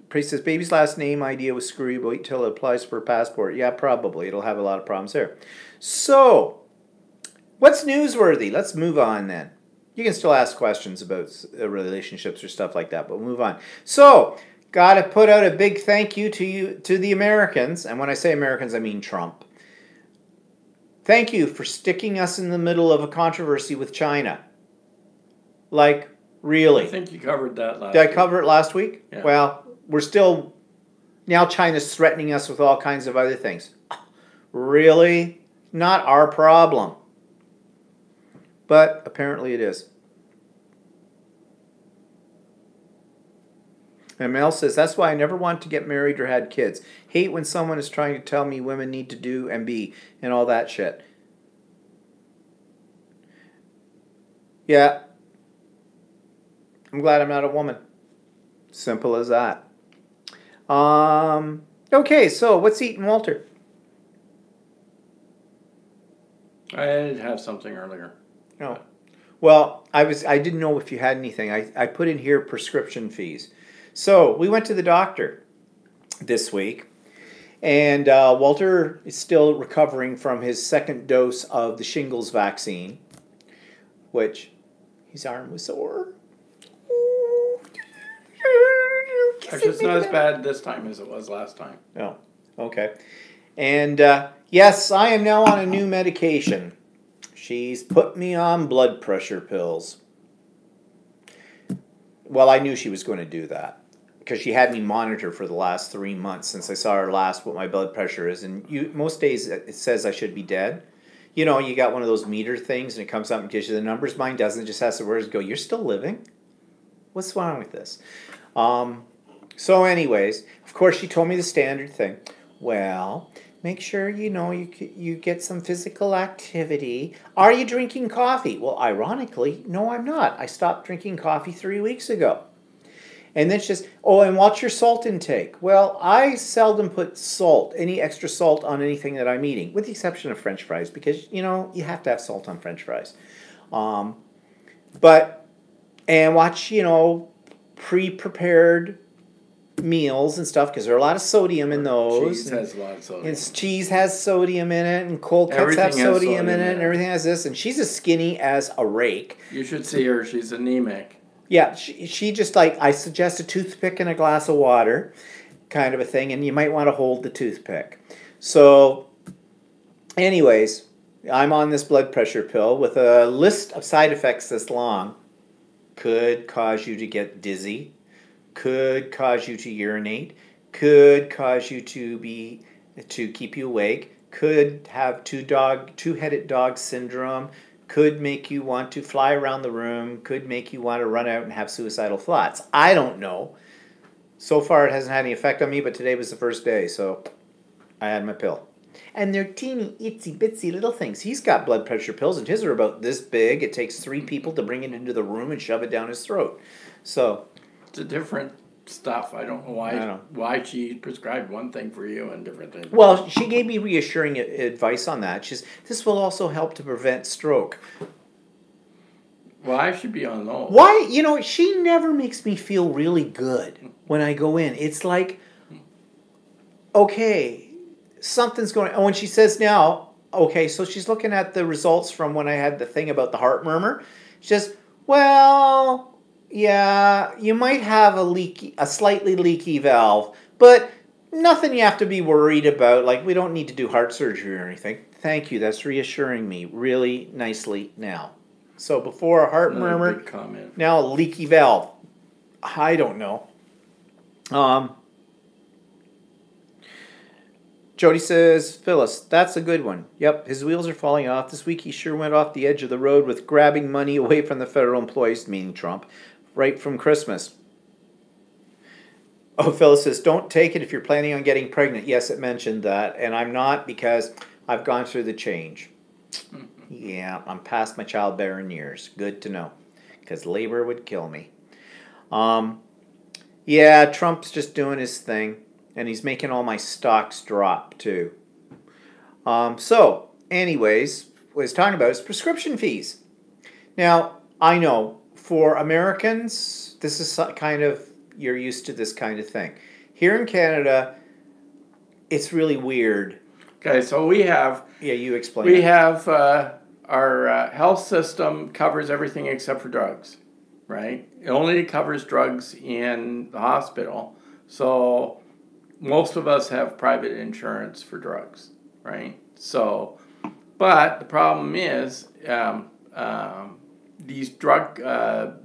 Priest says, baby's last name idea was screwy, but wait till it applies for a passport. Yeah, probably. It'll have a lot of problems there. So, what's newsworthy? Let's move on then. You can still ask questions about relationships or stuff like that, but we'll move on. So, got to put out a big thank you to the Americans. And when I say Americans, I mean Trump. Thank you for sticking us in the middle of a controversy with China. Like, really. I think you covered that last week. Did I cover it last week? Yeah. Well, we're still... Now China's threatening us with all kinds of other things. Really? Not our problem. But apparently it is. And Mel says, that's why I never want to get married or had kids. Hate when someone is trying to tell me women need to do and be and all that shit. Yeah. I'm glad I'm not a woman. Simple as that. Okay, so what's eating Walter? I did have something earlier. Oh. Well, I didn't know if you had anything. I put in here prescription fees. So we went to the doctor this week, and Walter is still recovering from his second dose of the shingles vaccine, which his arm was sore. Actually, it's not as bad this time as it was last time. Oh, okay. And yes, I am now on a new medication. She's put me on blood pressure pills. Well, I knew she was going to do that because she had me monitor for the last 3 months since I saw her last what my blood pressure is. And most days it says I should be dead. You know, you got one of those meter things and it comes up and gives you the numbers. Mine doesn't. It just has the words go, you're still living? What's wrong with this? So anyways, of course she told me the standard thing. Well, make sure you get some physical activity. Are you drinking coffee? Well, ironically, no, I'm not. I stopped drinking coffee 3 weeks ago. And then it's just, oh, and what's your salt intake? Well, I seldom put salt, any extra salt on anything that I'm eating, with the exception of French fries, because, you have to have salt on French fries. And watch, pre-prepared meals and stuff, because there are a lot of sodium in those. Cheese has a lot of sodium. And cheese has sodium in it, and cold cuts have sodium in it, and everything has this. And she's as skinny as a rake. You should see her. She's anemic. Yeah, she just I suggest a toothpick and a glass of water, kind of a thing, and you might want to hold the toothpick. So, anyways, I'm on this blood pressure pill with a list of side effects this long. Could cause you to get dizzy, could cause you to urinate, could cause you to keep you awake, could have two-headed dog syndrome, could make you want to fly around the room, could make you want to run out and have suicidal thoughts. I don't know. So far it hasn't had any effect on me, but today was the first day, so I had my pill. And they're teeny, itsy, bitsy little things. He's got blood pressure pills, and his are about this big. It takes 3 people to bring it into the room and shove it down his throat. So it's a different stuff. I don't know why she prescribed one thing for you and different things. Well, she gave me reassuring advice on that. She says, this will also help to prevent stroke. Well, I should be on those. Why? She never makes me feel really good when I go in. It's like, okay, something's going on. When she says now, okay, so she's looking at the results from when I had the thing about the heart murmur. She says, well, yeah, you might have a slightly leaky valve, but nothing you have to be worried about. Like, we don't need to do heart surgery or anything. Thank you. That's reassuring me really nicely now. So before a heart murmur, big comment. Now a leaky valve. I don't know. Jody says, Phyllis, that's a good one. Yep, his wheels are falling off. This week he sure went off the edge of the road with grabbing money away from the federal employees, meaning Trump, right from Christmas. Oh, Phyllis says, don't take it if you're planning on getting pregnant. Yes, it mentioned that, and I'm not because I've gone through the change. Yeah, I'm past my childbearing years. Good to know, because labor would kill me. Yeah, Trump's just doing his thing, and he's making all my stocks drop too. So, anyways, what he's talking about is prescription fees. Now, I know for Americans, this is kind of, you're used to this kind of thing. Here in Canada, it's really weird. Okay, so we have... Yeah, you explain. We have our health system covers everything except for drugs, right? It only covers drugs in the hospital. So most of us have private insurance for drugs, right? So, but the problem is these drug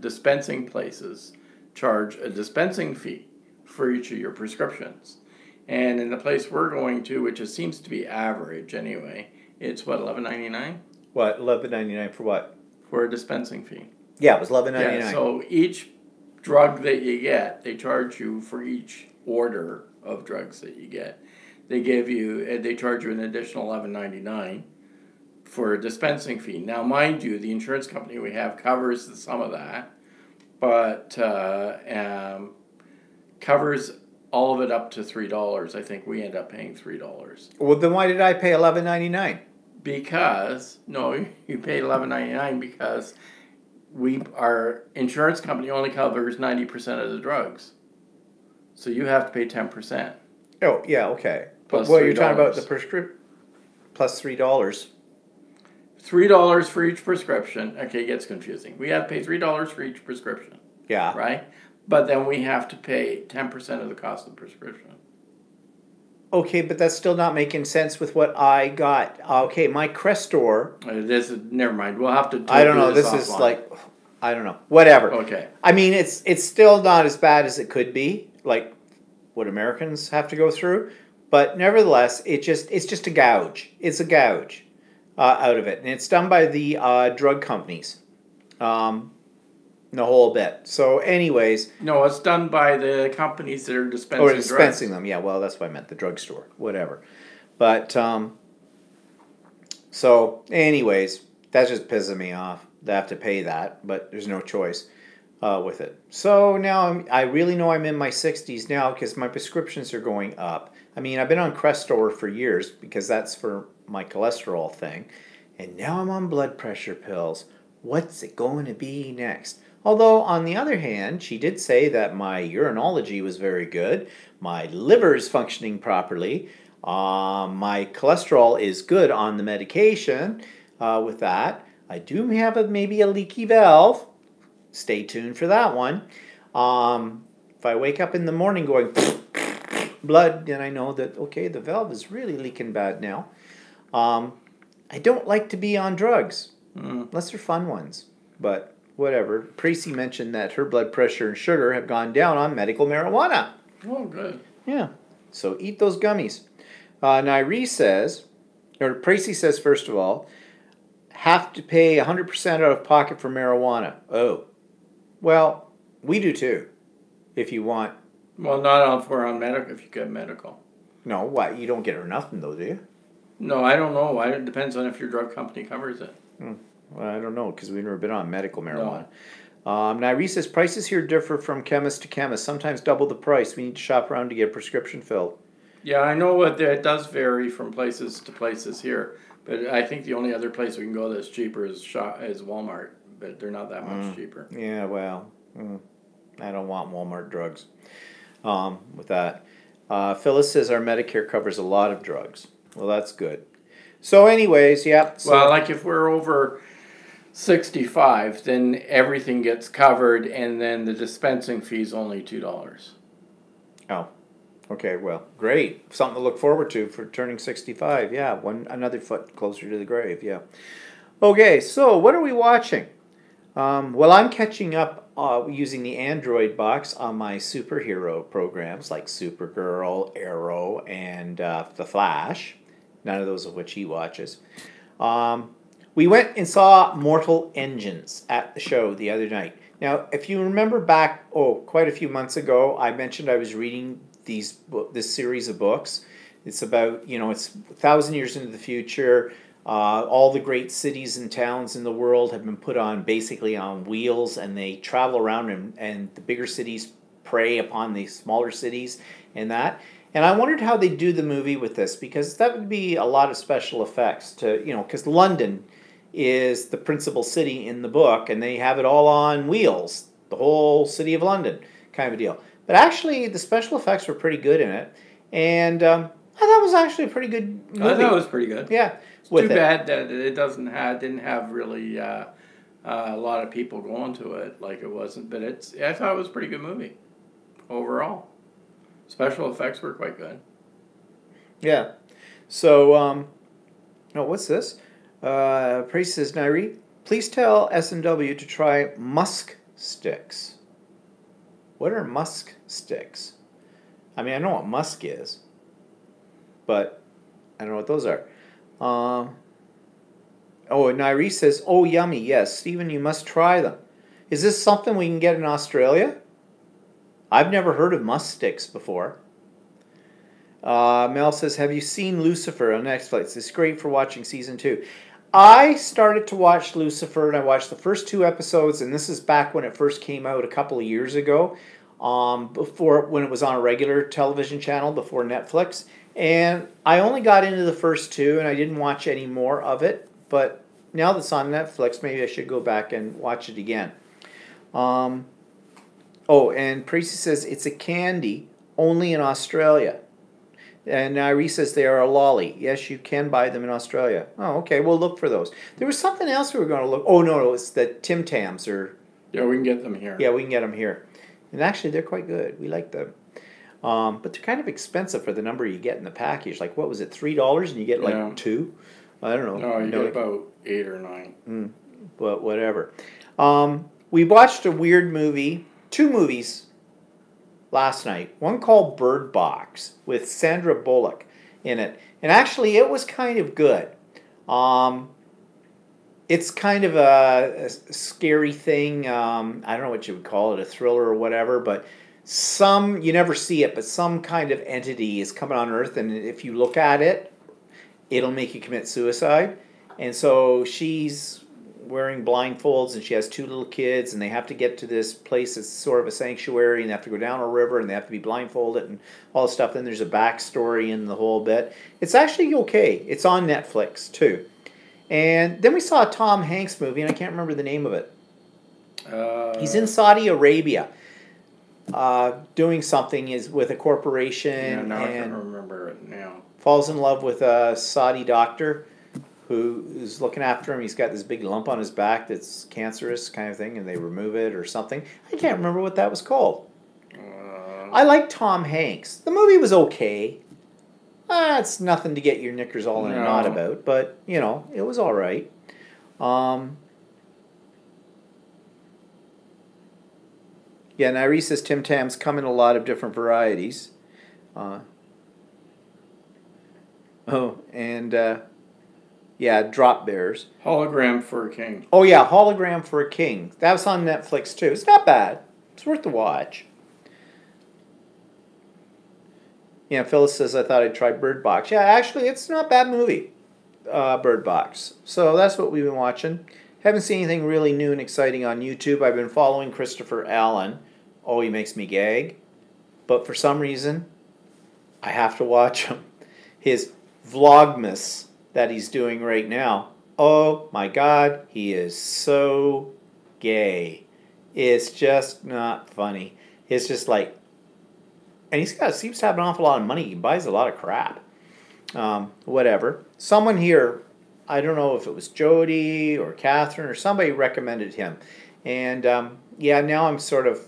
dispensing places charge a dispensing fee for each of your prescriptions. And in the place we're going to, which seems to be average anyway, it's what, $11.99? What, $11.99 for what? For a dispensing fee. Yeah, it was $11.99. Yeah, so each drug that you get, they charge you for each order of drugs that you get. They charge you an additional $11.99 for a dispensing fee. Now, mind you, the insurance company we have covers some of that, but covers all of it up to $3. I think we end up paying $3. Well, then why did I pay $11.99? Because, no, you paid $11.99 because our insurance company only covers 90% of the drugs. So you have to pay 10%. Oh, yeah, okay. Plus But what you're $3. talking about, the prescription, plus $3. $3 for each prescription. Okay, it gets confusing. We have to pay $3 for each prescription. Yeah. Right? But then we have to pay 10% of the cost of the prescription. Okay, but that's still not making sense with what I got. Okay, my Crestor. Never mind. We'll have to. I don't know. This is like, I don't know. Whatever. Okay. I mean, it's still not as bad as it could be, like what Americans have to go through. But nevertheless, it's just a gouge. It's a gouge out of it, and it's done by the drug companies. The whole bit. So, anyways. No, it's done by the companies that are dispensing drugs. Or dispensing them, yeah. Well, that's what I meant, the drugstore. Whatever. But, so, anyways, that's just pissing me off. They have to pay that, but there's no choice with it. So, now I really know I'm in my 60s now because my prescriptions are going up. I mean, I've been on Crestor for years because that's for my cholesterol thing. And now I'm on blood pressure pills. What's it going to be next? Although, on the other hand, she did say that my urinology was very good, my liver is functioning properly, my cholesterol is good on the medication with that. I do have maybe a leaky valve. Stay tuned for that one. If I wake up in the morning going blood, then I know that, okay, the valve is really leaking bad now. I don't like to be on drugs, unless they're fun ones, but... whatever. Tracy mentioned that her blood pressure and sugar have gone down on medical marijuana. Oh, good. Yeah. So eat those gummies. Nairi says, or Tracy says, first of all, have to pay 100% out of pocket for marijuana. Oh. Well, we do too, if you want. Well, not if we're on medical, if you get medical. No, what? You don't get it or nothing, though, do you? No, I don't know. It depends on if your drug company covers it. Well, I don't know, because we've never been on medical marijuana. No. Nairi says, prices here differ from chemist to chemist, sometimes double the price. We need to shop around to get a prescription filled. Yeah, I know it does vary from places to places here, but I think the only other place we can go that's cheaper is Walmart, but they're not that much cheaper. Yeah, well, I don't want Walmart drugs with that. Phyllis says our Medicare covers a lot of drugs. Well, that's good. So anyways, yeah. So, well, like if we're over 65, then everything gets covered, and then the dispensing fee is only $2. Oh, okay. Well, great. Something to look forward to for turning 65. Yeah, another foot closer to the grave. Yeah. Okay, so what are we watching? Well, I'm catching up using the Android box on my superhero programs like Supergirl, Arrow, and The Flash. None of those of which he watches. Um, we went and saw Mortal Engines at the show the other night. Now, if you remember back, quite a few months ago, I mentioned I was reading this series of books. It's about, it's 1,000 years into the future. All the great cities and towns in the world have been put on basically on wheels, and they travel around, and the bigger cities prey upon the smaller cities and that. And I wondered how they do the movie with this, because that would be a lot of special effects to, because London is the principal city in the book, and they have it all on wheels, the whole city of London kind of a deal. But actually, the special effects were pretty good in it, and I thought it was actually a pretty good movie. I thought it was pretty good. Yeah. It's too bad that it didn't have really a lot of people going to it like it wasn't, but I thought it was a pretty good movie overall. Special effects were quite good. Yeah. So, what's this? Priest says, Nairi, please tell S&W to try musk sticks. What are musk sticks? I mean, I know what musk is, but I don't know what those are. Nairi says, oh, yummy, yes. Stephen, you must try them. Is this something we can get in Australia? I've never heard of musk sticks before. Mel says, have you seen Lucifer on Netflix? It's great for watching season 2. I started to watch Lucifer, and I watched the first 2 episodes, and this is back when it first came out a couple of years ago, before when it was on a regular television channel before Netflix. And I only got into the first 2, and I didn't watch any more of it. But now that it's on Netflix, maybe I should go back and watch it again. And Tracy says it's a candy only in Australia. And Nairi says they are a lolly. Yes, you can buy them in Australia. Oh, okay. We'll look for those. There was something else we were going to look. Oh, no, it's the Tim Tams. Yeah, we can get them here. Yeah, we can get them here. And actually, they're quite good. We like them. But they're kind of expensive for the number you get in the package. Like, what was it, $3 and you get like 2? I don't know. No, you get about 8 or 9. But whatever. We watched a weird movie, 2 movies last night. One called Bird Box with Sandra Bullock in it. And actually, it was kind of good. It's kind of a scary thing. I don't know what you would call it, a thriller or whatever, but you never see it, but some kind of entity is coming on Earth, and if you look at it, it'll make you commit suicide. And so she's wearing blindfolds, and she has 2 little kids, and they have to get to this place that's sort of a sanctuary, and they have to go down a river, and they have to be blindfolded, and all this stuff. Then there's a backstory in the whole bit. It's actually okay. It's on Netflix, too. And then we saw a Tom Hanks movie, and I can't remember the name of it. He's in Saudi Arabia, doing something with a corporation. Yeah, no, I can't remember it now. Falls in love with a Saudi doctor who's looking after him. He's got this big lump on his back that's cancerous kind of thing, and they remove it or something. I can't remember what that was called. I like Tom Hanks. The movie was okay. It's nothing to get your knickers all in a knot about, but, it was all right. Yeah, Nairi says Tim Tams come in a lot of different varieties. Drop Bears. Hologram for a King. Oh, yeah, Hologram for a King. That was on Netflix, too. It's not bad. It's worth the watch. Yeah, Phyllis says, I thought I'd try Bird Box. Yeah, actually, it's not a bad movie, Bird Box. So that's what we've been watching. Haven't seen anything really new and exciting on YouTube. I've been following Christopher Allen. Oh, he makes me gag. But for some reason, I have to watch him. His Vlogmas that he's doing right now. Oh, my God, he is so gay. It's just not funny. It's just like... And seems to have an awful lot of money. He buys a lot of crap. Whatever. Someone here, I don't know if it was Jody or Catherine or somebody recommended him. And now I'm sort of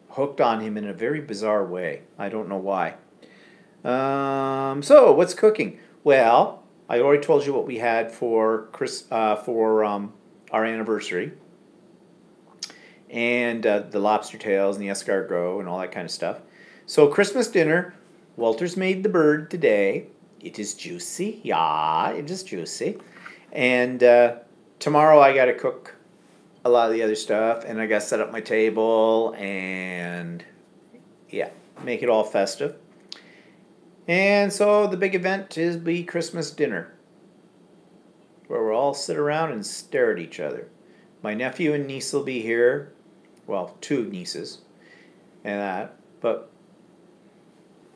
hooked on him in a very bizarre way. I don't know why. So what's cooking? Well, I already told you what we had for our anniversary. and the lobster tails and the escargot and all that kind of stuff. So Christmas dinner, Walter's made the bird today. It is juicy. Yeah, it is juicy. And tomorrow I got to cook a lot of the other stuff, and I got to set up my table and, yeah, make it all festive. And so the big event is the Christmas dinner, where we'll all sit around and stare at each other. My nephew and niece will be here. Well, 2 nieces and that, but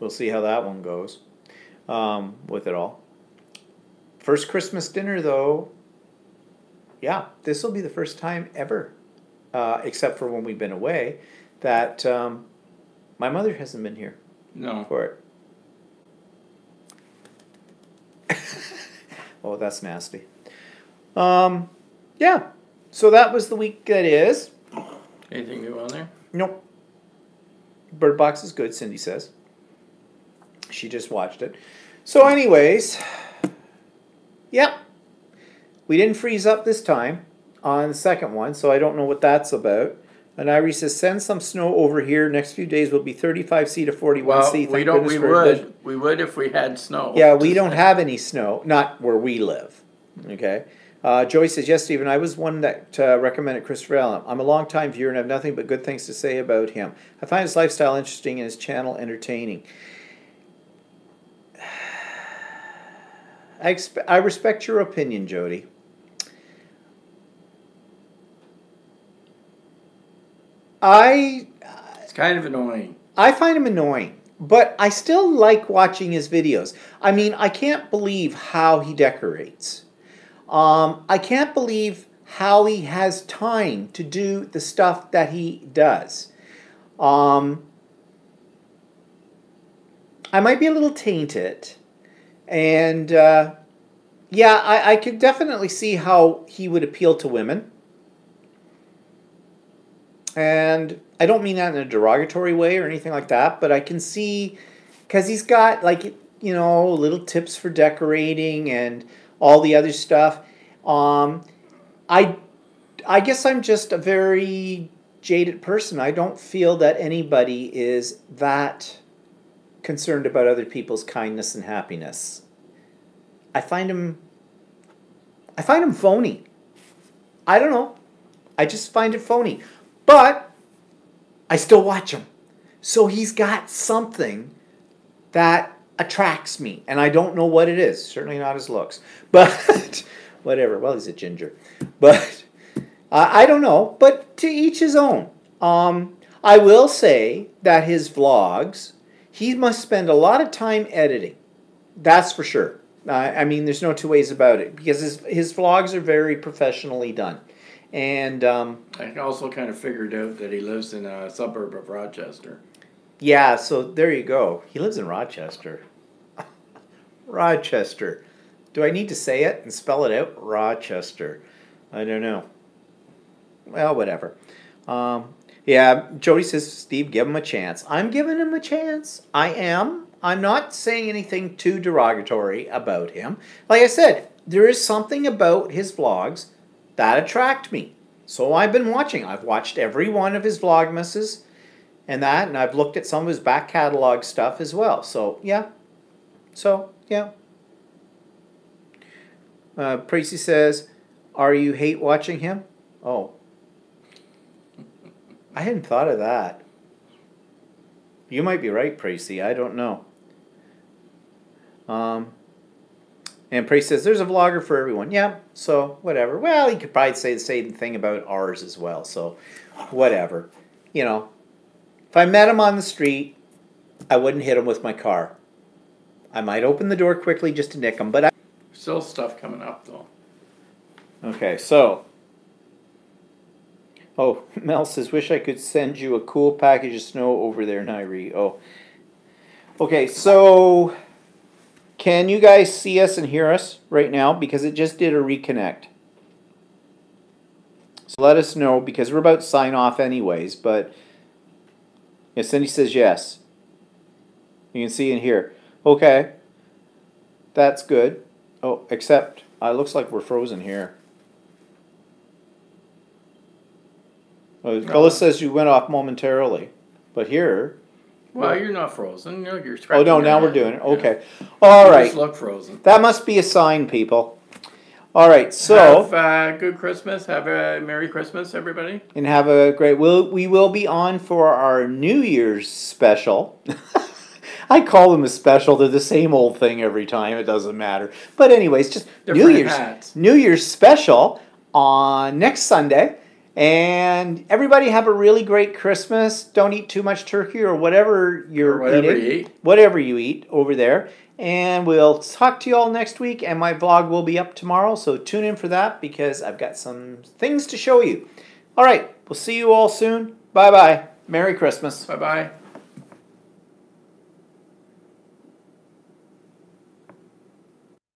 we'll see how that one goes with it all. First Christmas dinner, though, yeah, this will be the first time ever, except for when we've been away, that my mother hasn't been here for it. Oh, that's nasty. Yeah, so that was the week that is. Anything new on there? Nope. Bird Box is good, Cindy says. She just watched it. So anyways, yeah. We didn't freeze up this time on the second one, so I don't know what that's about. And Irie says, send some snow over here. Next few days will be 35C to 41C. Well, we would if we had snow. Yeah, we don't have any snow, not where we live. Okay. Joey says, yes, Stephen, I was one that recommended Christopher Allen. I'm a long-time viewer and have nothing but good things to say about him. I find his lifestyle interesting and his channel entertaining. I respect your opinion, Jody. It's kind of annoying. I find him annoying, but I still like watching his videos. I mean, I can't believe how he decorates. I can't believe how he has time to do the stuff that he does. I might be a little tainted, and yeah, I could definitely see how he would appeal to women. And I don't mean that in a derogatory way or anything like that, but I can see, because he's got, like, you know, little tips for decorating and all the other stuff. I guess I'm just a very jaded person. I don't feel that anybody is that concerned about other people's kindness and happiness. I find him phony. I don't know. I just find it phony. But I still watch him. So he's got something that attracts me. And I don't know what it is. Certainly not his looks. But whatever. Well, he's a ginger. But I don't know. But to each his own. I will say that his vlogs, he must spend a lot of time editing. That's for sure. I mean, there's no two ways about it. Because his vlogs are very professionally done. And I also kind of figured out that he lives in a suburb of Rochester. Yeah, so there you go. He lives in Rochester. Rochester. Do I need to say it and spell it out? Rochester. I don't know. Well, whatever. Yeah, Jody says, Steve, give him a chance. I'm giving him a chance. I am. I'm not saying anything too derogatory about him. Like I said, there is something about his vlogs that attract me. So I've been watching. I've watched every one of his Vlogmases and that, and I've looked at some of his back catalog stuff as well. So, yeah. Tracy says, are you hate watching him? Oh. I hadn't thought of that. You might be right, Tracy. I don't know. And Praise says, there's a vlogger for everyone. Yeah, so whatever. Well, he could probably say the same thing about ours as well. So whatever. You know, if I met him on the street, I wouldn't hit him with my car. I might open the door quickly just to nick him. But still stuff coming up, though. Okay, so. Oh, Mel says, wish I could send you a cool package of snow over there, Nairi. Oh. Okay, so can you guys see us and hear us right now? Because it just did a reconnect. So let us know, because we're about to sign off anyways. But yeah, Cindy says yes. You can see and hear. Okay. That's good. Oh, except it looks like we're frozen here. Well, Phyllis says you went off momentarily, but here. Well, you're not frozen. You're Oh scratching no! your Now head. we're doing it. Yeah. Okay. All You right. just look frozen. That must be a sign, people. All right. So. Have a good Christmas. Have a Merry Christmas, everybody. And have a great. We will be on for our New Year's special. I call them a special. They're the same old thing every time. It doesn't matter. But anyways, just Different hats. New Year's special on next Sunday. And everybody have a really great Christmas. Don't eat too much turkey or whatever you're eating. Whatever you eat over there. And we'll talk to you all next week. And my vlog will be up tomorrow. So tune in for that because I've got some things to show you. All right. We'll see you all soon. Bye-bye. Merry Christmas. Bye-bye.